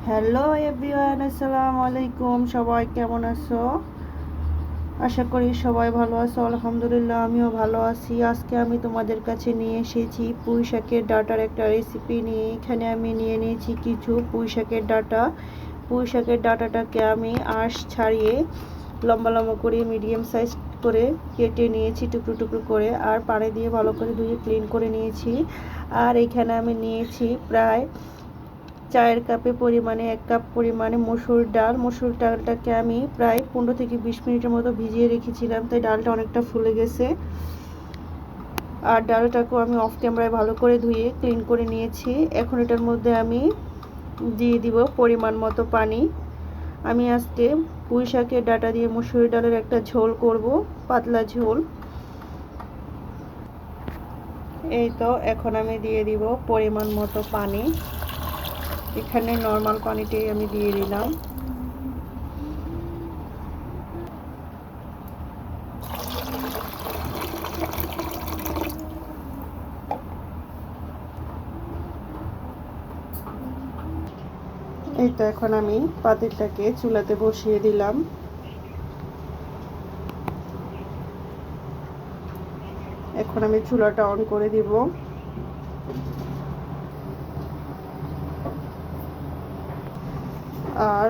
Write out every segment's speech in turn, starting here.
Hello everyone, আসসালামু আলাইকুম। সবাই কেমন আছো? আশা করি সবাই ভালো আছো। আলহামদুলিল্লাহ, আমিও ভালো আছি। আজকে আমি তোমাদের কাছে নিয়ে এসেছি পুঁই শাকের ডাঁটার একটা রেসিপি নিয়ে। এখানে আমি নিয়ে নিয়েছি কিছু পুঁই শাকের ডাঁটা। পুঁই শাকের ডাঁটাটাকে আমি আঁশ ছাড়িয়ে লম্বা লম্বা করে মিডিয়াম সাইজ করে কেটে নিয়েছি টুকরো টুকরো করে, আর পানি দিয়ে ভালো করে ধুয়ে ক্লিন করে নিয়েছি। আর এখানে আমি নিয়েছি প্রায় চায়ের কাপে পরিমাণে 1 কাপ পরিমাণে মসুর ডাল। মসুর ডালটাকে আমি প্রায় 15 থেকে 20 মিনিটের মতো ভিজিয়ে রেখেছিলাম, তাই ডালটা অনেকটা ফুলে গেছে। আর ডালটাকেও আমি অফ ক্যামেরায় ভালো করে ধুয়ে ক্লিন করে নিয়েছি। এখন এটার মধ্যে আমি দিয়ে দিব পরিমাণ মতো পানি। আমি আজকে পুঁই শাকের ডাঁটা দিয়ে মসুর ডালের একটা ঝোল করব, পাতলা ঝোল। এই তো এখন আমি দিয়ে দিব পরিমাণ মতো পানি। এখানে নর্মাল পানিটাই আমি দিয়ে দিলাম। এই তো এখন আমি পাতিলটাকে চুলাতে বসিয়ে দিলাম। এখন আমি চুলাটা অন করে দিব। আর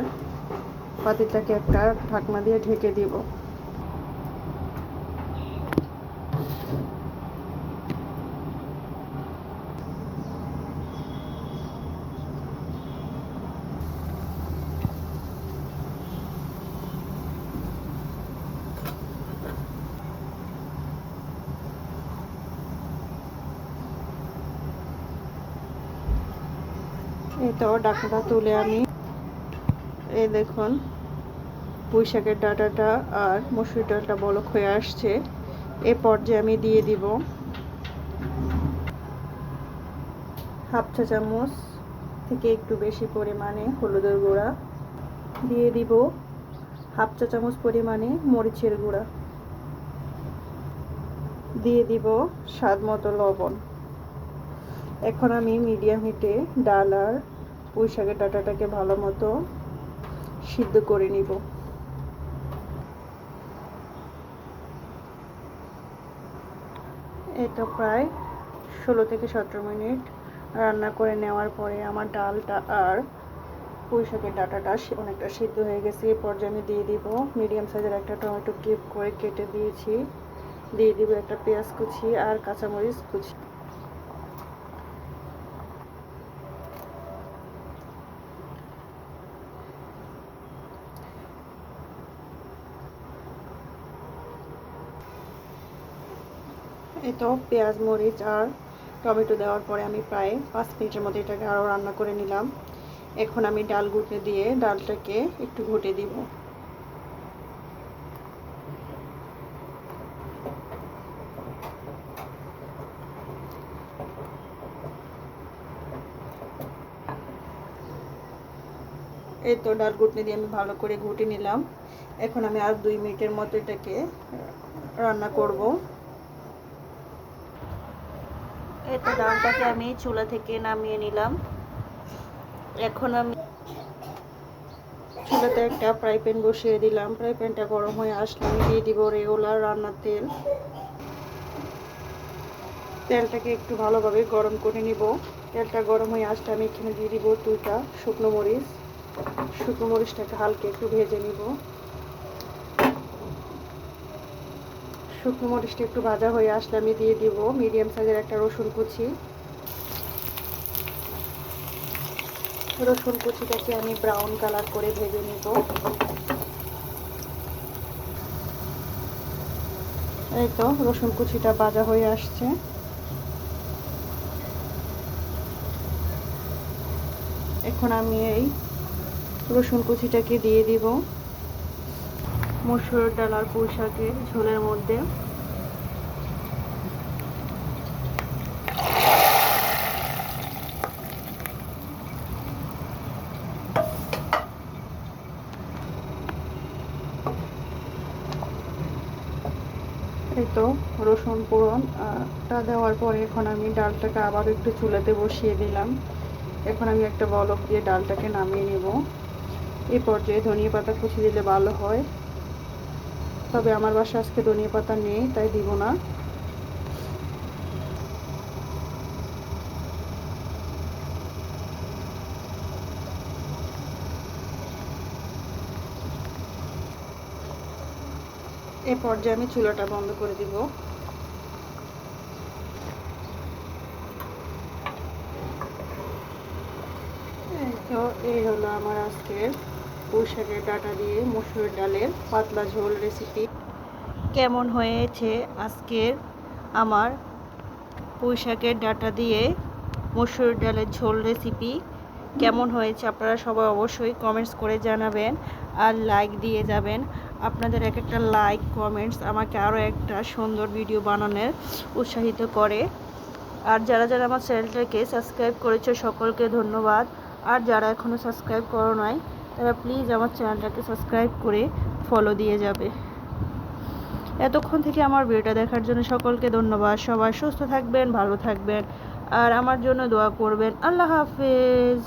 পাতিলটাকে একটা ঢাকনা দিয়ে ঢেকে দিব। এই তো ঢাকনাটা তুলে আমি এই দেখুন পুঁই শাকের ডাঁটাটা আর মসুর ডালটা বলক হয়ে আসছে। এ পর্যায়ে আমি দিয়ে দিব হাফ চা চামচ থেকে একটু বেশি পরিমাণে হলুদের গুঁড়া, দিয়ে দিব হাফ চা চামচ পরিমাণে মরিচের গুঁড়া, দিয়ে দিব স্বাদ মতো লবণ। এখন আমি মিডিয়াম হিটে ডাল আর পুঁই শাকের ডাঁটাটাকে ভালো মতো সিদ্ধ করে নিব। এই তো প্রায় 16 থেকে 17 মিনিট রান্না করে নেওয়ার পরে আমার ডালটা আর পুঁই শাকের ডাঁটাটা অনেকটা সিদ্ধ হয়ে গেছে। এই পর্যায়ে আমি দিয়ে দিব মিডিয়াম সাইজের একটা টমেটো কিউব করে কেটে দিয়েছি, দিয়ে দিব একটা পেঁয়াজ কুচি আর কাঁচামরিচ কুচি। এই তো পেঁয়াজ মরিচ আর টমেটো দেওয়ার পরে আমি প্রায় 5 মিনিটের মধ্যে এটাকে আরও রান্না করে নিলাম। এখন আমি ডাল ঘুটে দিয়ে ডালটাকে একটু ঘুটে দিব। এই তো ডাল ঘুটনি দিয়ে আমি ভালো করে ঘুটে নিলাম। এখন আমি আর 2 মিনিটের মতো এটাকে রান্না করব। এই তো ডালটাকে আমি চুলা থেকে নামিয়ে নিলাম। এখন আমি চুলাতে একটা ফ্রাই প্যান বসিয়ে দিলাম। ফ্রাই প্যানটা গরম হয়ে আসলে আমি দিয়ে দিব রেগুলার রান্নার তেল। তেলটাকে একটু ভালোভাবে গরম করে নিব। তেলটা গরম হয়ে আসলে আমি এখানে দিয়ে দিব 2টা শুকনো মরিচ। শুকনো মরিচটাকে হালকা একটু ভেজে নিব। শুকনো মরিচটা একটু ভাজা হয়ে আসলে আমি দিয়ে দিব মিডিয়াম সাইজের একটা রসুন কুচি। রসুন কুচিটাকে আমি ব্রাউন কালার করে ভেজে নিব। এই তো রসুন কুচিটা ভাজা হয়ে আসছে। এখন আমি এই রসুন কুচিটাকে দিয়ে দিব মসুর ডাল আর পুঁই শাকের ঝোলের মধ্যে। এই তো রসুন ফোড়নটা দেওয়ার পরে এখন আমি ডালটাকে আবার একটু চুলাতে বসিয়ে দিলাম। এখন আমি একটা বলক দিয়ে ডালটাকে নামিয়ে নেব। এই পর্যায়ে ধনিয়া পাতা কুচি দিলে ভালো হয়, তবে আমার বাসায় আজকে ধনিয়া পাতা নেই, তাই দিব না। এই পর্যায়ে আমি চুলাটা বন্ধ করে দিব। তো এই হলো আমার আজকের পুঁই শাকের ডাঁটা দিয়ে মসুর ডালের পাতলা ঝোল রেসিপি। কেমন হয়েছে আজকের আমার পুঁই শাকের ডাঁটা দিয়ে মসুর ডালের ঝোল রেসিপি? কেমন হয়েছে আপনারা সবাই অবশ্যই কমেন্টস করে জানাবেন আর লাইক দিয়ে যাবেন। আপনাদের এক একটা লাইক কমেন্টস আমাকে আরও একটা সুন্দর ভিডিও বানানোর উৎসাহিত করে। আর যারা যারা আমার চ্যানেলটাকে সাবস্ক্রাইব করেছে সকলকে ধন্যবাদ। আর যারা এখনও সাবস্ক্রাইব করো নাই তারা প্লিজ আমার চ্যানেলটাকে সাবস্ক্রাইব করে ফলো দিয়ে যাবে। এতক্ষণ থেকে আমার ভিডিওটা দেখার জন্য সকলকে ধন্যবাদ। সবাই সুস্থ থাকবেন, ভালো থাকবেন আর আমার জন্য দোয়া করবেন। আল্লাহ হাফেজ।